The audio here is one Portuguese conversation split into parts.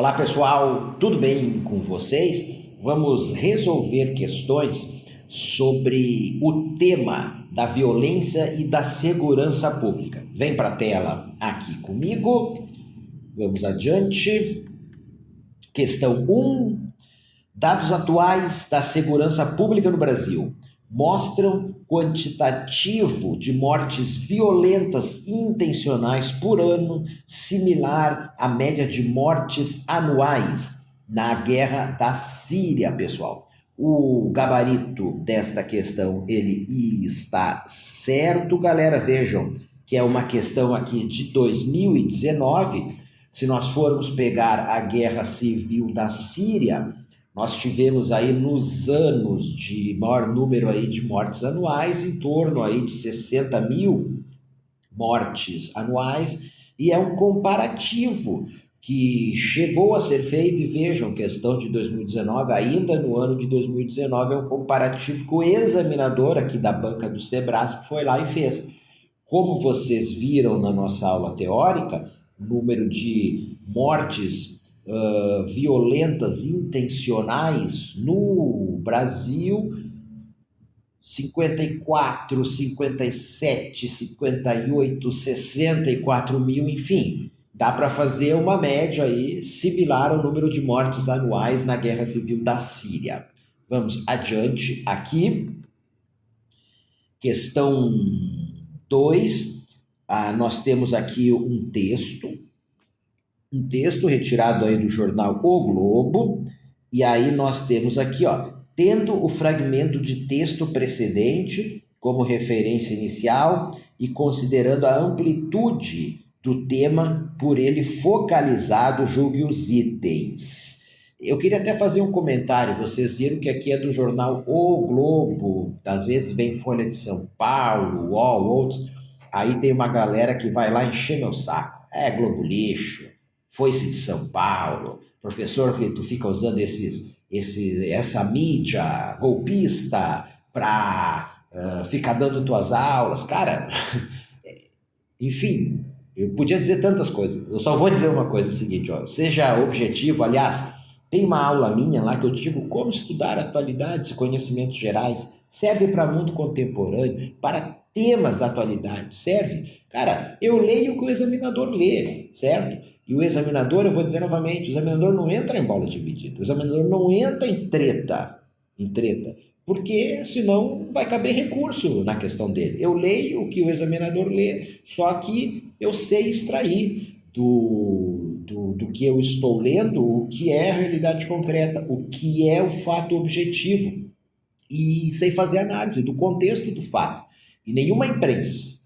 Olá pessoal, tudo bem com vocês? Vamos resolver questões sobre o tema da violência e da segurança pública. Vem para a tela aqui comigo, vamos adiante. Questão 1. Dados atuais da segurança pública no Brasil mostram quantitativo de mortes violentas intencionais por ano similar à média de mortes anuais na guerra da Síria, pessoal. O gabarito desta questão, ele está certo, galera. Vejam que é uma questão aqui de 2019. Se nós formos pegar a guerra civil da Síria, nós tivemos aí nos anos de maior número aí de mortes anuais, em torno aí de 60 mil mortes anuais, e é um comparativo que chegou a ser feito, e vejam, questão de 2019, ainda no ano de 2019, é um comparativo que o examinador aqui da banca do Sebrasp foi lá e fez. Como vocês viram na nossa aula teórica, o número de mortes violentas intencionais no Brasil, 54, 57, 58, 64 mil, enfim, dá para fazer uma média aí similar ao número de mortes anuais na Guerra Civil da Síria. Vamos adiante aqui. Questão 2, nós temos aqui um texto retirado aí do jornal O Globo, e aí nós temos aqui, tendo o fragmento de texto precedente como referência inicial e considerando a amplitude do tema por ele focalizado, julgue os itens. Eu queria até fazer um comentário. Vocês viram que aqui é do jornal O Globo, às vezes vem Folha de São Paulo, UOL, outros, aí tem uma galera que vai lá encher meu saco. É Globo lixo, Foi-se de São Paulo, professor, que tu fica usando essa mídia golpista para ficar dando tuas aulas. Cara, enfim, eu podia dizer tantas coisas. Eu só vou dizer uma coisa, é o seguinte, seja objetivo. Aliás, tem uma aula minha lá que eu digo como estudar atualidades e conhecimentos gerais. Serve para mundo contemporâneo, para temas da atualidade, serve. Cara, eu leio o que o examinador lê, certo? E o examinador, eu vou dizer novamente, o examinador não entra em bola dividida, o examinador não entra em treta, porque senão vai caber recurso na questão dele. Eu leio o que o examinador lê, só que eu sei extrair do que eu estou lendo o que é a realidade concreta, o que é o fato objetivo, e sei fazer análise do contexto do fato. E nenhuma imprensa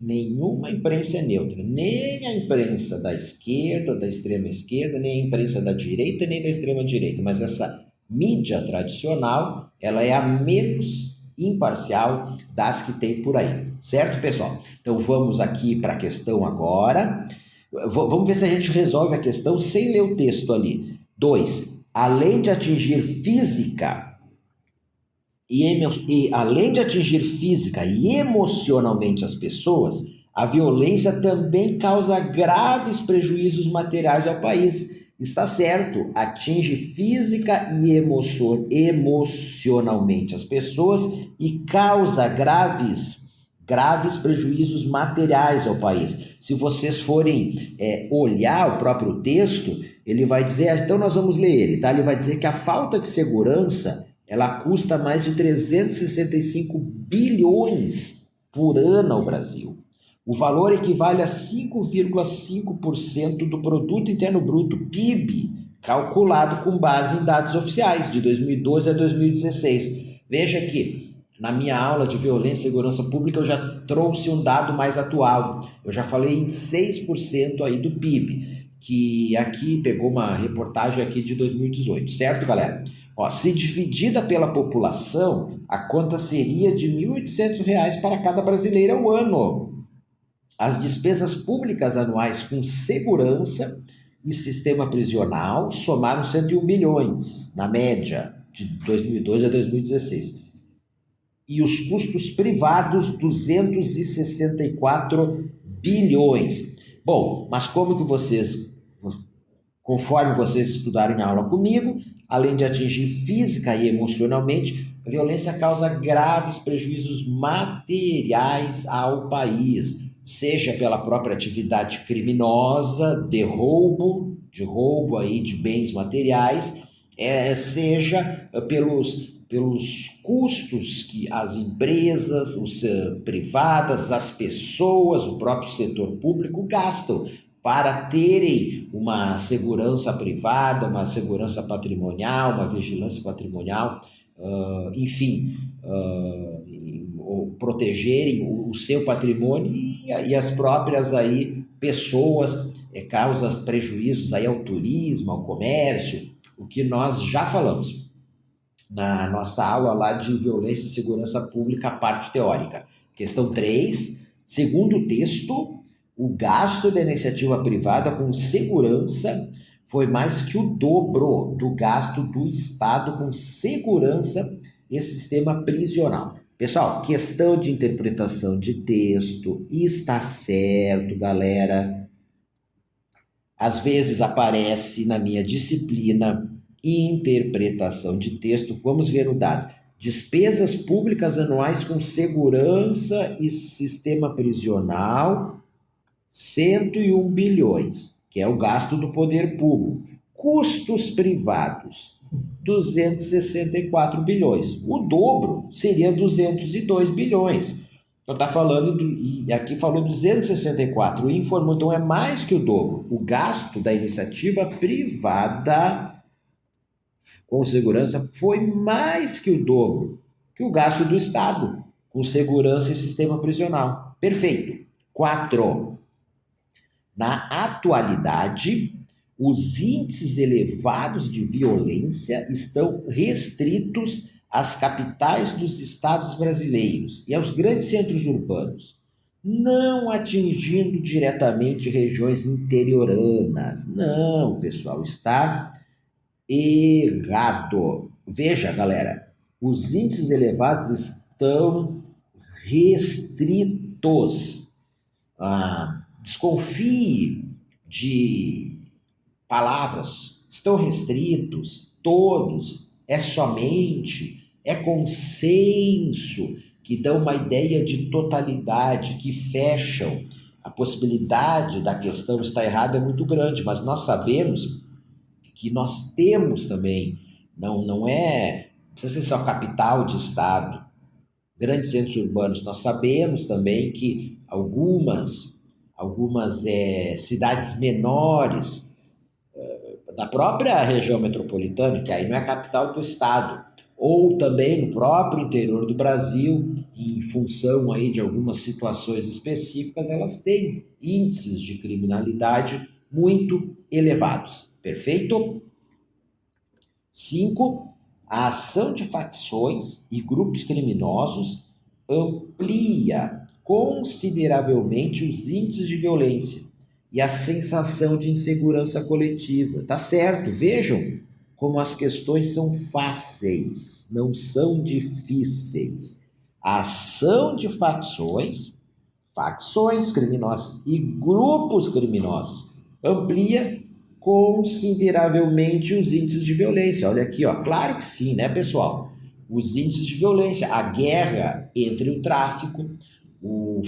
é neutra, nem a imprensa da esquerda, da extrema esquerda, nem a imprensa da direita, nem da extrema direita, mas essa mídia tradicional, ela é a menos imparcial das que tem por aí, certo, pessoal? Então vamos aqui para a questão agora. Vamos ver se a gente resolve a questão sem ler o texto ali. 2. Além de atingir física e emocionalmente as pessoas, a violência também causa graves prejuízos materiais ao país. Está certo, atinge física e emocionalmente as pessoas e causa graves prejuízos materiais ao país. Se vocês forem olhar o próprio texto, ele vai dizer, então nós vamos ler ele, tá? Ele vai dizer que a falta de segurança, ela custa mais de 365 bilhões por ano ao Brasil. O valor equivale a 5,5% do Produto Interno Bruto, PIB, calculado com base em dados oficiais de 2012 a 2016. Veja que na minha aula de violência e segurança pública eu já trouxe um dado mais atual. Eu já falei em 6% aí do PIB, que aqui pegou uma reportagem aqui de 2018, certo, galera? Se dividida pela população, a conta seria de R$ 1.800 para cada brasileiro ao ano. As despesas públicas anuais com segurança e sistema prisional somaram 101 bilhões, na média, de 2012 a 2016. E os custos privados, 264 bilhões. Bom, mas como que vocês Conforme vocês estudaram em aula comigo, além de atingir física e emocionalmente, a violência causa graves prejuízos materiais ao país, seja pela própria atividade criminosa, de roubo aí de bens materiais, seja pelos custos que as empresas, privadas, as pessoas, o próprio setor público gastam para terem uma segurança privada, uma segurança patrimonial, uma vigilância patrimonial, enfim, protegerem o seu patrimônio e as próprias aí pessoas, causa prejuízos aí ao turismo, ao comércio, o que nós já falamos na nossa aula lá de violência e segurança pública, parte teórica. Questão 3, segundo o texto, o gasto da iniciativa privada com segurança foi mais que o dobro do gasto do Estado com segurança e sistema prisional. Pessoal, questão de interpretação de texto, está certo, galera. Às vezes aparece na minha disciplina interpretação de texto. Vamos ver o dado. Despesas públicas anuais com segurança e sistema prisional, 101 bilhões, que é o gasto do poder público. Custos privados, 264 bilhões. O dobro seria 202 bilhões. Então está falando, e aqui falou 264, e informou, então é mais que o dobro. O gasto da iniciativa privada com segurança foi mais que o dobro que o gasto do Estado com segurança e sistema prisional. Perfeito. 4. Na atualidade, os índices elevados de violência estão restritos às capitais dos estados brasileiros e aos grandes centros urbanos, não atingindo diretamente regiões interioranas. Não, pessoal, está errado. Veja, galera, os índices elevados estão restritos. Desconfie de palavras, estão restritos, todos, é somente, é consenso, que dão uma ideia de totalidade, que fecham. A possibilidade da questão estar errada é muito grande, mas nós sabemos que nós temos também, não precisa ser só capital de estado, grandes centros urbanos, nós sabemos também que algumas cidades menores da própria região metropolitana, que aí não é a capital do estado, ou também no próprio interior do Brasil, em função aí de algumas situações específicas, elas têm índices de criminalidade muito elevados. Perfeito? 5. A ação de facções e grupos criminosos amplia consideravelmente os índices de violência e a sensação de insegurança coletiva. Tá certo, vejam como as questões são fáceis, não são difíceis. A ação de facções criminosas e grupos criminosos amplia consideravelmente os índices de violência. Olha aqui, ó, claro que sim, né, pessoal? Os índices de violência, a guerra entre o tráfico,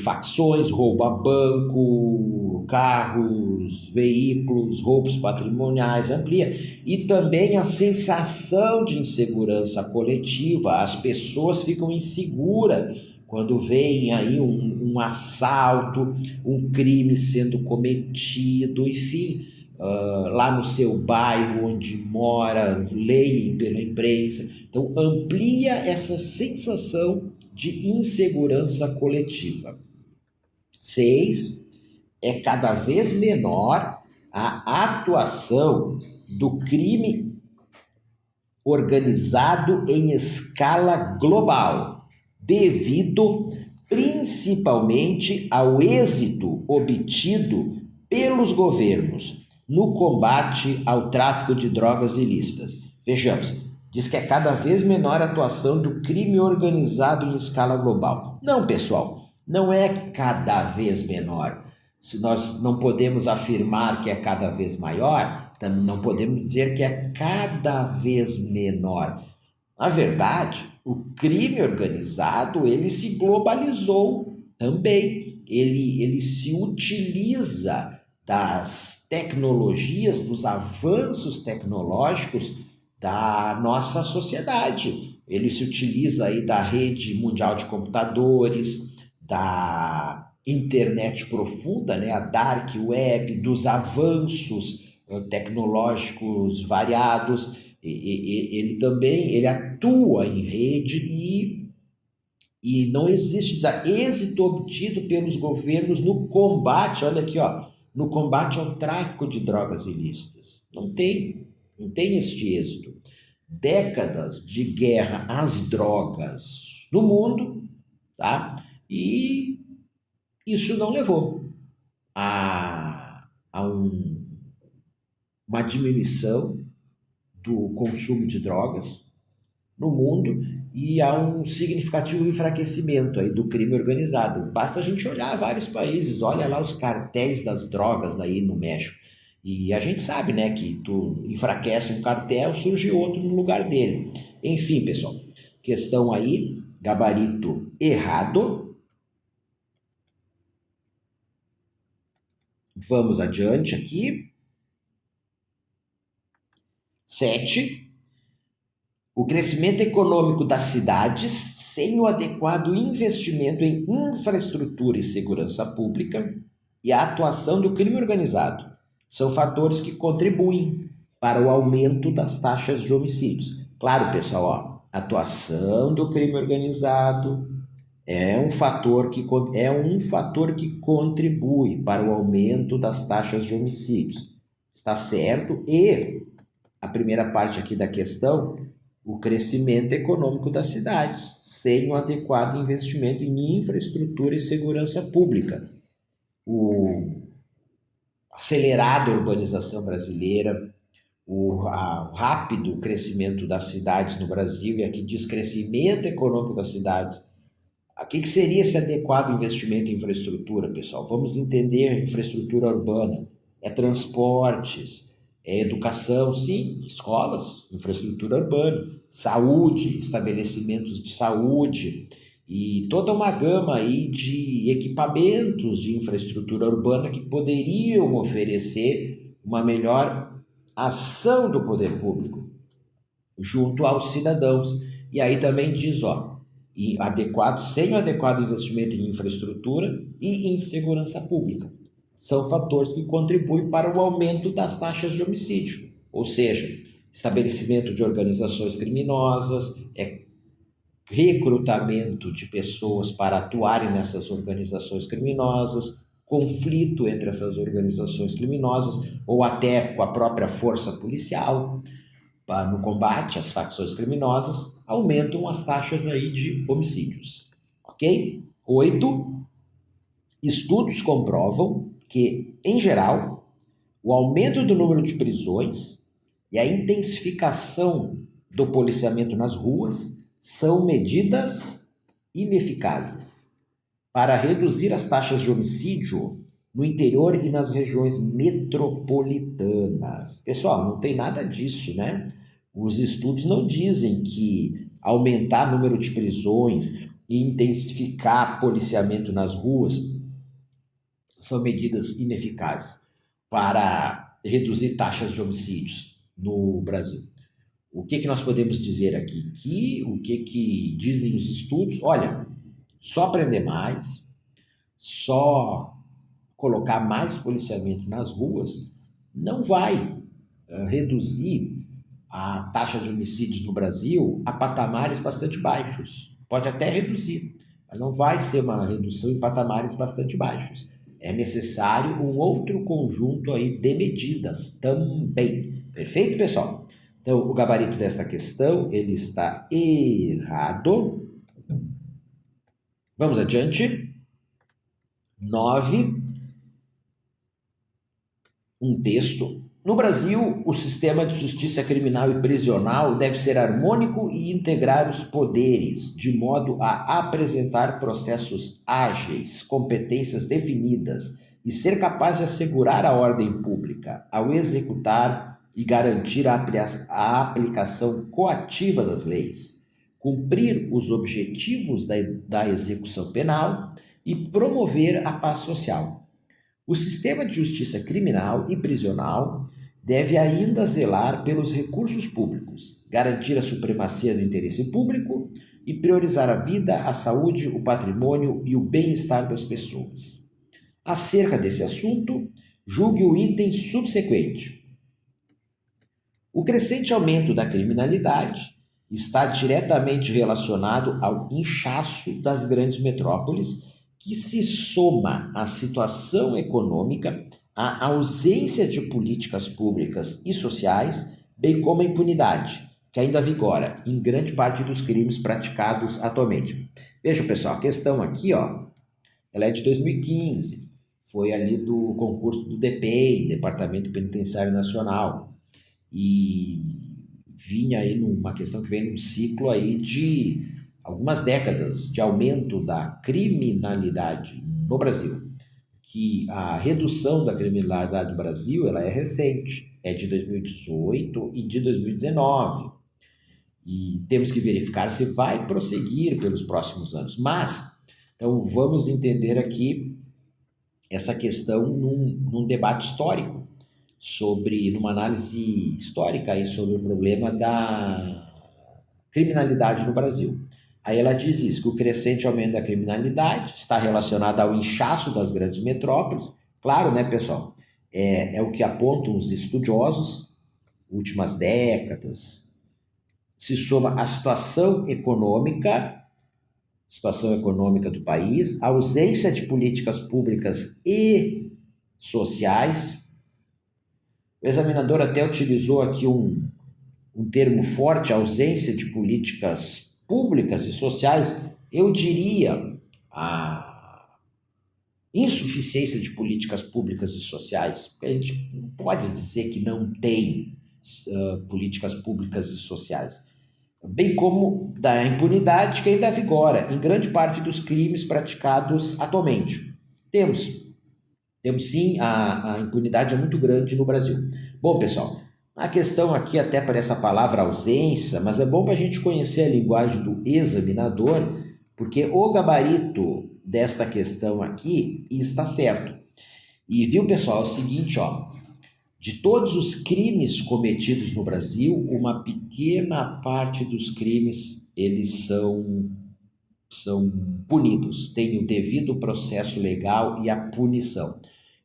facções, roubo a banco, carros, veículos, roubos patrimoniais, amplia. E também a sensação de insegurança coletiva, as pessoas ficam inseguras quando veem aí um assalto, um crime sendo cometido, enfim, lá no seu bairro onde mora, leem pela imprensa. Então, amplia essa sensação de insegurança coletiva. 6. É cada vez menor a atuação do crime organizado em escala global, devido principalmente ao êxito obtido pelos governos no combate ao tráfico de drogas ilícitas. Vejamos, diz que é cada vez menor a atuação do crime organizado em escala global. Não, pessoal, não é cada vez menor. Se nós não podemos afirmar que é cada vez maior, Não podemos dizer que é cada vez menor. Na verdade, o crime organizado, ele se globalizou também. Ele se utiliza das tecnologias, dos avanços tecnológicos da nossa sociedade. Ele se utiliza aí da rede mundial de computadores, da internet profunda, né, a dark web, dos avanços tecnológicos variados. Ele também ele atua em rede e não existe êxito obtido pelos governos no combate, olha aqui, ó, no combate ao tráfico de drogas ilícitas. Não tem este êxito. Décadas de guerra às drogas no mundo, tá? E isso não levou a uma diminuição do consumo de drogas no mundo e há um significativo enfraquecimento aí do crime organizado. Basta a gente olhar vários países, olha lá os cartéis das drogas aí no México. E a gente sabe, né, que tu enfraquece um cartel, surge outro no lugar dele. Enfim, pessoal, questão aí, gabarito errado. Vamos adiante aqui. 7. O crescimento econômico das cidades sem o adequado investimento em infraestrutura e segurança pública e a atuação do crime organizado são fatores que contribuem para o aumento das taxas de homicídios. Claro, pessoal, ó, atuação do crime organizado é um fator que contribui para o aumento das taxas de homicídios. Está certo? E a primeira parte aqui da questão, o crescimento econômico das cidades, sem um adequado investimento em infraestrutura e segurança pública. A acelerada urbanização brasileira, o rápido crescimento das cidades no Brasil, e aqui diz crescimento econômico das cidades. O que seria esse adequado investimento em infraestrutura, pessoal? Vamos entender infraestrutura urbana. É transportes, é educação, sim, escolas, infraestrutura urbana, saúde, estabelecimentos de saúde e toda uma gama aí de equipamentos de infraestrutura urbana que poderiam oferecer uma melhor ação do poder público junto aos cidadãos. E aí também diz, ó, sem o adequado investimento em infraestrutura e em segurança pública. São fatores que contribuem para o aumento das taxas de homicídio, ou seja, estabelecimento de organizações criminosas, recrutamento de pessoas para atuarem nessas organizações criminosas, conflito entre essas organizações criminosas ou até com a própria força policial no combate às facções criminosas, aumentam as taxas aí de homicídios, ok? 8. Estudos comprovam que, em geral, o aumento do número de prisões e a intensificação do policiamento nas ruas são medidas ineficazes para reduzir as taxas de homicídio no interior e nas regiões metropolitanas. Pessoal, não tem nada disso, né? Os estudos não dizem que aumentar o número de prisões e intensificar policiamento nas ruas são medidas ineficazes para reduzir taxas de homicídios no Brasil. O que nós podemos dizer aqui? O que dizem os estudos? Olha, só prender mais, só colocar mais policiamento nas ruas não vai reduzir a taxa de homicídios no Brasil a patamares bastante baixos. Pode até reduzir, mas não vai ser uma redução em patamares bastante baixos. É necessário um outro conjunto aí de medidas também. Perfeito, pessoal? Então, o gabarito desta questão, ele está errado. Vamos adiante. 9. Um texto. No Brasil, o sistema de justiça criminal e prisional deve ser harmônico e integrar os poderes, de modo a apresentar processos ágeis, competências definidas e ser capaz de assegurar a ordem pública ao executar e garantir a aplicação coativa das leis, cumprir os objetivos da execução penal e promover a paz social. O sistema de justiça criminal e prisional deve ainda zelar pelos recursos públicos, garantir a supremacia do interesse público e priorizar a vida, a saúde, o patrimônio e o bem-estar das pessoas. Acerca desse assunto, julgue o item subsequente. O crescente aumento da criminalidade está diretamente relacionado ao inchaço das grandes metrópoles, que se soma à situação econômica, à ausência de políticas públicas e sociais, bem como a impunidade, que ainda vigora em grande parte dos crimes praticados atualmente. Veja, pessoal, a questão aqui, ela é de 2015, foi ali do concurso do DPEI, Departamento Penitenciário Nacional, e vinha aí numa questão que vem num ciclo aí de algumas décadas de aumento da criminalidade no Brasil, que a redução da criminalidade no Brasil ela é recente, é de 2018 e de 2019, e temos que verificar se vai prosseguir pelos próximos anos. Mas, então, vamos entender aqui essa questão num debate histórico, numa análise histórica aí sobre o problema da criminalidade no Brasil. Aí ela diz isso, que o crescente aumento da criminalidade está relacionado ao inchaço das grandes metrópoles. Claro, né, pessoal? É o que apontam os estudiosos, últimas décadas. Se soma a situação econômica do país, a ausência de políticas públicas e sociais. O examinador até utilizou aqui um termo forte, ausência de políticas públicas e sociais. Eu diria a insuficiência de políticas públicas e sociais, porque a gente não pode dizer que não tem políticas públicas e sociais, bem como da impunidade que ainda vigora em grande parte dos crimes praticados atualmente. Temos sim, a impunidade é muito grande no Brasil. Bom, pessoal, a questão aqui até para essa palavra ausência, mas é bom para a gente conhecer a linguagem do examinador, porque o gabarito desta questão aqui está certo. E viu, pessoal, é o seguinte, de todos os crimes cometidos no Brasil, uma pequena parte dos crimes, eles são punidos, tem o devido processo legal e a punição.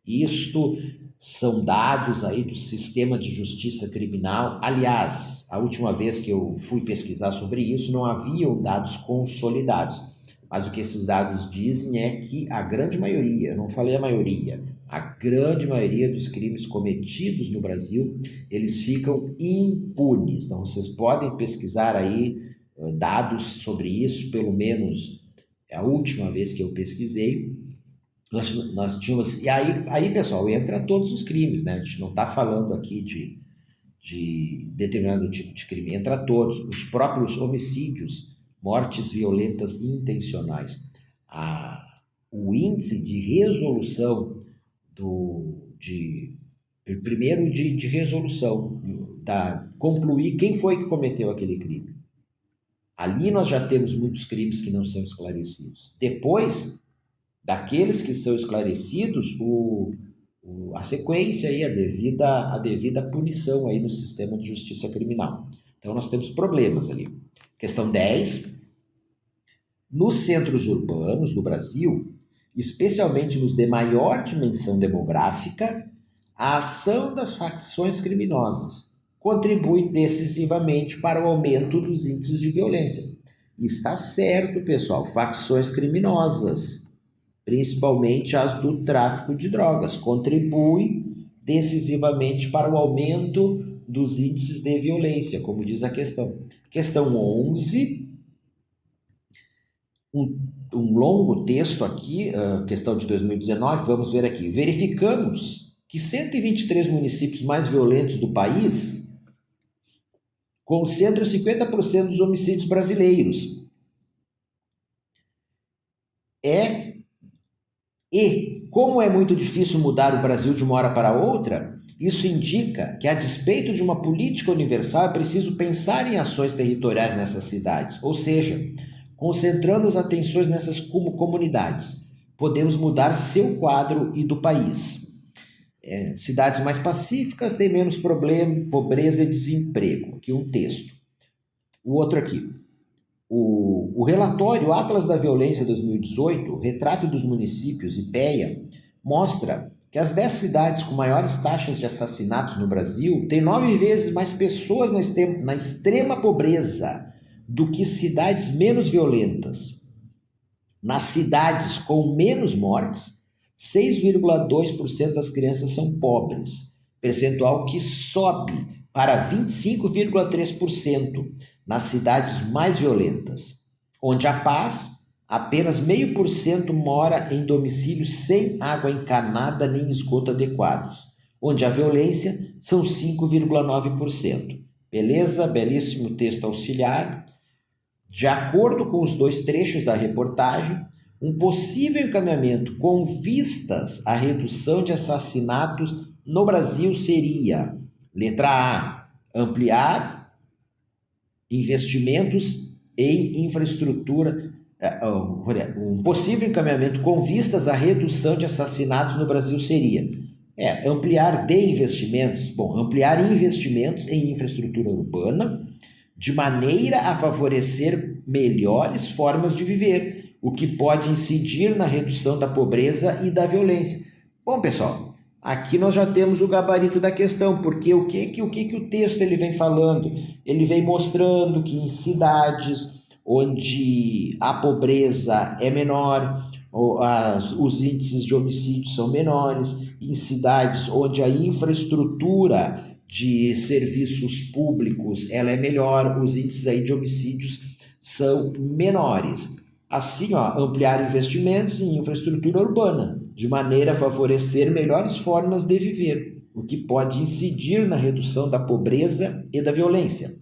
Isto são dados aí do sistema de justiça criminal. Aliás, a última vez que eu fui pesquisar sobre isso, não haviam dados consolidados. Mas o que esses dados dizem é que a grande maioria, eu não falei a maioria, a grande maioria dos crimes cometidos no Brasil, eles ficam impunes. Então, vocês podem pesquisar aí dados sobre isso, pelo menos a última vez que eu pesquisei, nós tínhamos... E aí, pessoal, entra todos os crimes, né? A gente não está falando aqui de determinado tipo de crime, entra todos, os próprios homicídios, mortes violentas intencionais. O índice de resolução primeiro de resolução, concluir quem foi que cometeu aquele crime. Ali nós já temos muitos crimes que não são esclarecidos. Depois daqueles que são esclarecidos, a sequência aí, a devida punição aí no sistema de justiça criminal. Então nós temos problemas ali. Questão 10. Nos centros urbanos do Brasil, especialmente nos de maior dimensão demográfica, a ação das facções criminosas contribui decisivamente para o aumento dos índices de violência. Está certo, pessoal, facções criminosas, principalmente as do tráfico de drogas, contribuem decisivamente para o aumento dos índices de violência, como diz a questão. Questão 11, um longo texto aqui, questão de 2019, vamos ver aqui. Verificamos que 123 municípios mais violentos do país concentram 50% dos homicídios brasileiros. E, como é muito difícil mudar o Brasil de uma hora para outra, isso indica que, a despeito de uma política universal, é preciso pensar em ações territoriais nessas cidades, ou seja, concentrando as atenções nessas comunidades, podemos mudar seu quadro e do país. Cidades mais pacíficas têm menos problema, pobreza e desemprego. Aqui um texto. O outro aqui. O relatório Atlas da Violência 2018, Retrato dos Municípios, IPEA, mostra que as 10 cidades com maiores taxas de assassinatos no Brasil têm 9 vezes mais pessoas na extrema pobreza do que cidades menos violentas. Nas cidades com menos mortes, 6,2% das crianças são pobres, percentual que sobe para 25,3% nas cidades mais violentas, onde a paz, apenas 0,5% mora em domicílios sem água encanada nem esgoto adequados, onde a violência são 5,9%. Beleza? Belíssimo texto auxiliar. De acordo com os 2 trechos da reportagem, um possível encaminhamento com vistas à redução de assassinatos no Brasil seria: letra A, ampliar investimentos em infraestrutura. Um possível encaminhamento com vistas à redução de assassinatos no Brasil seria ampliar de investimentos. Bom, ampliar investimentos em infraestrutura urbana de maneira a favorecer melhores formas de viver, o que pode incidir na redução da pobreza e da violência. Bom, pessoal, aqui nós já temos o gabarito da questão, porque o que o texto ele vem falando? Ele vem mostrando que em cidades onde a pobreza é menor, os índices de homicídios são menores, em cidades onde a infraestrutura de serviços públicos ela é melhor, os índices aí de homicídios são menores. Assim, ampliar investimentos em infraestrutura urbana, de maneira a favorecer melhores formas de viver, o que pode incidir na redução da pobreza e da violência.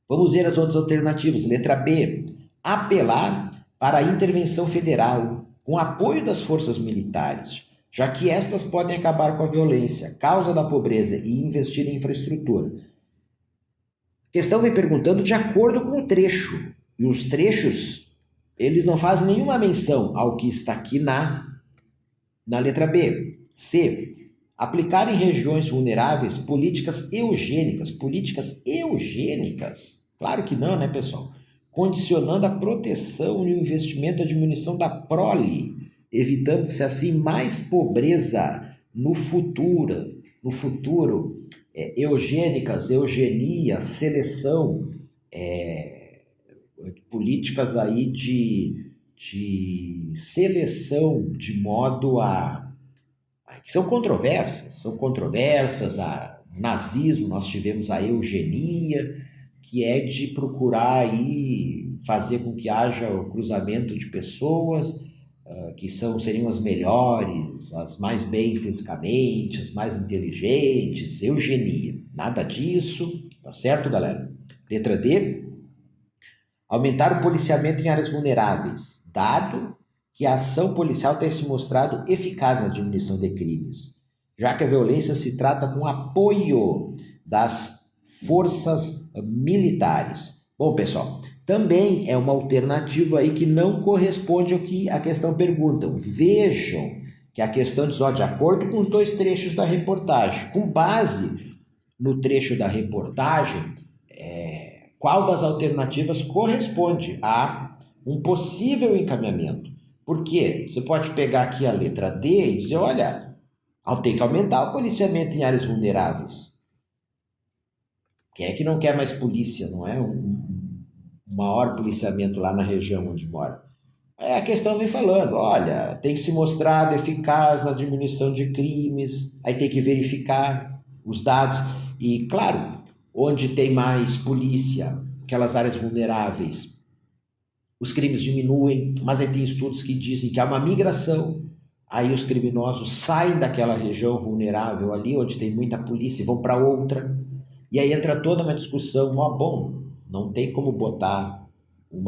Vamos ver as outras alternativas. Letra B, apelar para a intervenção federal com apoio das forças militares, já que estas podem acabar com a violência, causa da pobreza e investir em infraestrutura. A questão vem perguntando de acordo com o trecho, e os trechos, eles não fazem nenhuma menção ao que está aqui na letra B. C, aplicar em regiões vulneráveis políticas eugênicas. Políticas eugênicas? Claro que não, né, pessoal? Condicionando a proteção e o investimento à diminuição da prole, evitando-se assim mais pobreza no futuro. Eugênicas, eugenia, seleção, políticas aí de seleção de modo que são controversas, nazismo, nós tivemos a eugenia, que é de procurar aí fazer com que haja o cruzamento de pessoas que seriam as melhores, as mais bem fisicamente, as mais inteligentes, eugenia. Nada disso, tá certo, galera? Letra D, aumentar o policiamento em áreas vulneráveis, dado que a ação policial tem se mostrado eficaz na diminuição de crimes, já que a violência se trata com apoio das forças militares. Bom, pessoal, também é uma alternativa aí que não corresponde ao que a questão pergunta. Vejam que a questão diz, de acordo com os 2 trechos da reportagem, com base no trecho da reportagem, qual das alternativas corresponde a um possível encaminhamento. Por quê? Você pode pegar aqui a letra D e dizer, olha, tem que aumentar o policiamento em áreas vulneráveis. Quem é que não quer mais polícia, não é? Um maior policiamento lá na região onde mora. A questão vem falando, olha, tem que se mostrar eficaz na diminuição de crimes, aí tem que verificar os dados. E, claro, onde tem mais polícia, aquelas áreas vulneráveis, os crimes diminuem, mas aí tem estudos que dizem que há uma migração, aí os criminosos saem daquela região vulnerável ali, onde tem muita polícia, e vão para outra. E aí entra toda uma discussão, não tem como botar um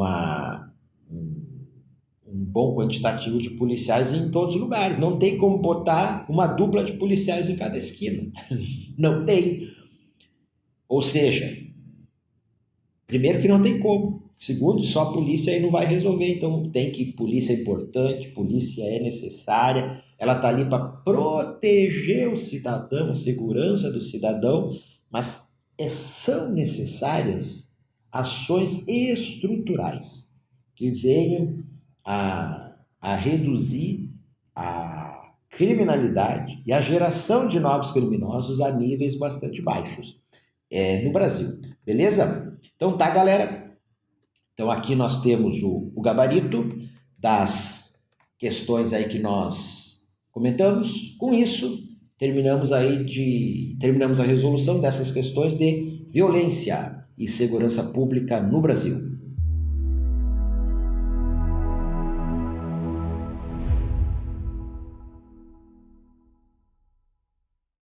um bom quantitativo de policiais em todos os lugares. Não tem como botar uma dupla de policiais em cada esquina. Não tem. Ou seja, primeiro que não tem como. Segundo, só a polícia aí não vai resolver. Então tem que, polícia é importante, polícia é necessária, ela está ali para proteger o cidadão, a segurança do cidadão, mas são necessárias ações estruturais que venham a reduzir a criminalidade e a geração de novos criminosos a níveis bastante baixos no Brasil. Beleza? Então tá, galera. Então aqui nós temos o gabarito das questões aí que nós comentamos. Com isso, terminamos a resolução dessas questões de violência e segurança pública no Brasil.